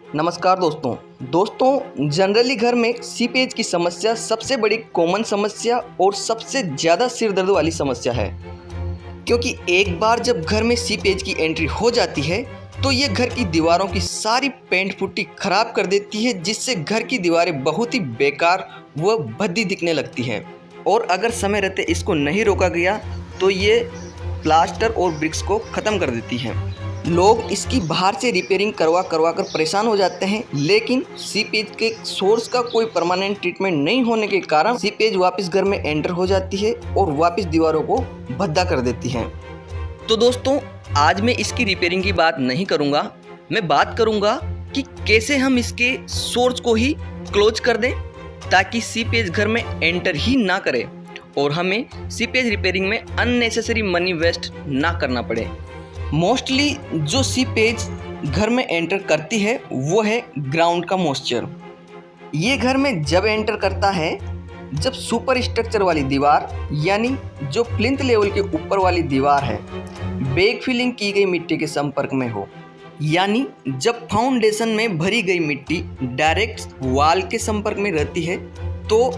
नमस्कार दोस्तों जनरली घर में सीपेज की समस्या सबसे बड़ी कॉमन समस्या और सबसे ज़्यादा सिर दर्द वाली समस्या है। क्योंकि एक बार जब घर में सीपेज की एंट्री हो जाती है तो ये घर की दीवारों की सारी पेंट पुट्टी खराब कर देती है, जिससे घर की दीवारें बहुत ही बेकार व भद्दी दिखने लगती हैं। और अगर समय रहते इसको नहीं रोका गया तो ये प्लास्टर और ब्रिक्स को ख़त्म कर देती हैं। लोग इसकी बाहर से रिपेयरिंग करवा कर परेशान हो जाते हैं, लेकिन सीपेज के सोर्स का कोई परमानेंट ट्रीटमेंट नहीं होने के कारण सीपेज वापस घर में एंटर हो जाती है और वापस दीवारों को भद्दा कर देती हैं। तो दोस्तों, आज मैं इसकी रिपेयरिंग की बात नहीं करूंगा, मैं बात करूंगा कि कैसे हम इसके सोर्स को ही क्लोज कर दें ताकि सीपेज घर में एंटर ही ना करे और हमें सीपेज रिपेयरिंग में अननेसेसरी मनी वेस्ट ना करना पड़े। मोस्टली जो सीपेज घर में एंटर करती है वो है ग्राउंड का मॉइस्चर। ये घर में जब एंटर करता है जब सुपर स्ट्रक्चर वाली दीवार यानी जो प्लिंथ लेवल के ऊपर वाली दीवार है बैक फिलिंग की गई मिट्टी के संपर्क में हो, यानी जब फाउंडेशन में भरी गई मिट्टी डायरेक्ट वॉल के संपर्क में रहती है तो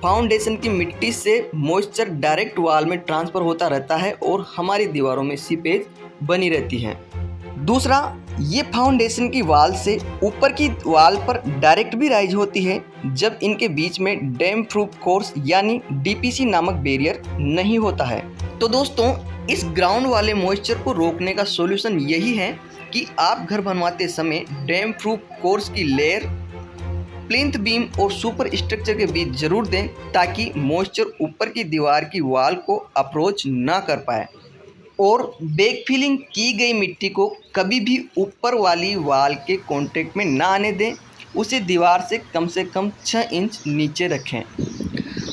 फाउंडेशन की मिट्टी से मॉइस्चर डायरेक्ट वॉल में ट्रांसफ़र होता रहता है और हमारी दीवारों में सीपेज बनी रहती है। दूसरा, ये फाउंडेशन की वॉल से ऊपर की वॉल पर डायरेक्ट भी राइज होती है जब इनके बीच में डैम्प प्रूफ कोर्स यानी डीपीसी नामक बैरियर नहीं होता है। तो दोस्तों, इस ग्राउंड वाले मॉइस्चर को रोकने का सॉल्यूशन यही है कि आप घर बनवाते समय डैम्प प्रूफ कोर्स की लेयर प्लिंथ बीम और सुपर स्ट्रक्चर के बीच जरूर दें ताकि मॉइस्चर ऊपर की दीवार की वॉल को अप्रोच ना कर पाए। और बैक फिलिंग की गई मिट्टी को कभी भी ऊपर वाली वॉल के कांटेक्ट में ना आने दें, उसे दीवार से कम 6 इंच नीचे रखें।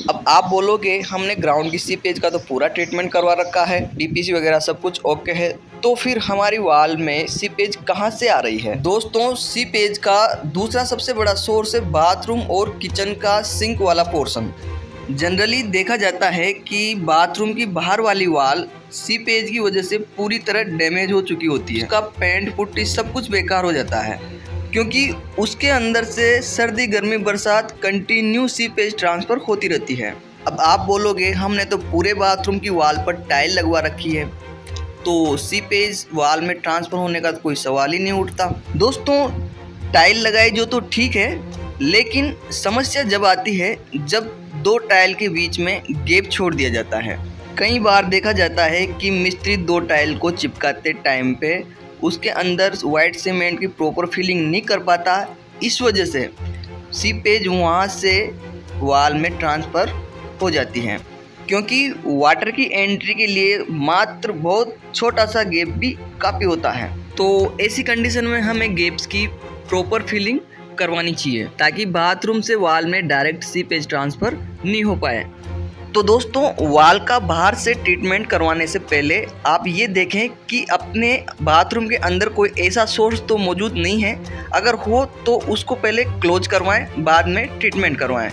अब आप बोलोगे हमने ग्राउंड की सीपेज का तो पूरा ट्रीटमेंट करवा रखा है, डीपीसी वगैरह सब कुछ ओके है, तो फिर हमारी वॉल में सीपेज कहाँ से आ रही है? दोस्तों, सीपेज का दूसरा सबसे बड़ा सोर्स है बाथरूम और किचन का सिंक वाला पोर्शन। जनरली देखा जाता है कि बाथरूम की बाहर वाली वॉल सीपेज की वजह से पूरी तरह डैमेज हो चुकी होती है। उसका पेंट पुट्टी सब कुछ बेकार हो जाता है क्योंकि उसके अंदर से सर्दी गर्मी बरसात कंटिन्यू सीपेज ट्रांसफ़र होती रहती है। अब आप बोलोगे हमने तो पूरे बाथरूम की वॉल पर टाइल लगवा रखी है तो सीपेज वॉल में ट्रांसफ़र होने का तो कोई सवाल ही नहीं उठता। दोस्तों, टाइल लगाई जो तो ठीक है, लेकिन समस्या जब आती है जब दो टाइल के बीच में गैप छोड़ दिया जाता है। कई बार देखा जाता है कि मिस्त्री दो टाइल को चिपकाते टाइम पे उसके अंदर वाइट सीमेंट की प्रॉपर फिलिंग नहीं कर पाता, इस वजह से सीपेज वहाँ से वॉल में ट्रांसफ़र हो जाती हैं। क्योंकि वाटर की एंट्री के लिए मात्र बहुत छोटा सा गैप भी काफ़ी होता है, तो ऐसी कंडीशन में हमें गैप्स की प्रॉपर फिलिंग करवानी चाहिए ताकि बाथरूम से वॉल में डायरेक्ट सीपेज ट्रांसफ़र नहीं हो पाए। तो दोस्तों, वॉल का बाहर से ट्रीटमेंट करवाने से पहले आप ये देखें कि अपने बाथरूम के अंदर कोई ऐसा सोर्स तो मौजूद नहीं है। अगर हो तो उसको पहले क्लोज करवाएं, बाद में ट्रीटमेंट करवाएं।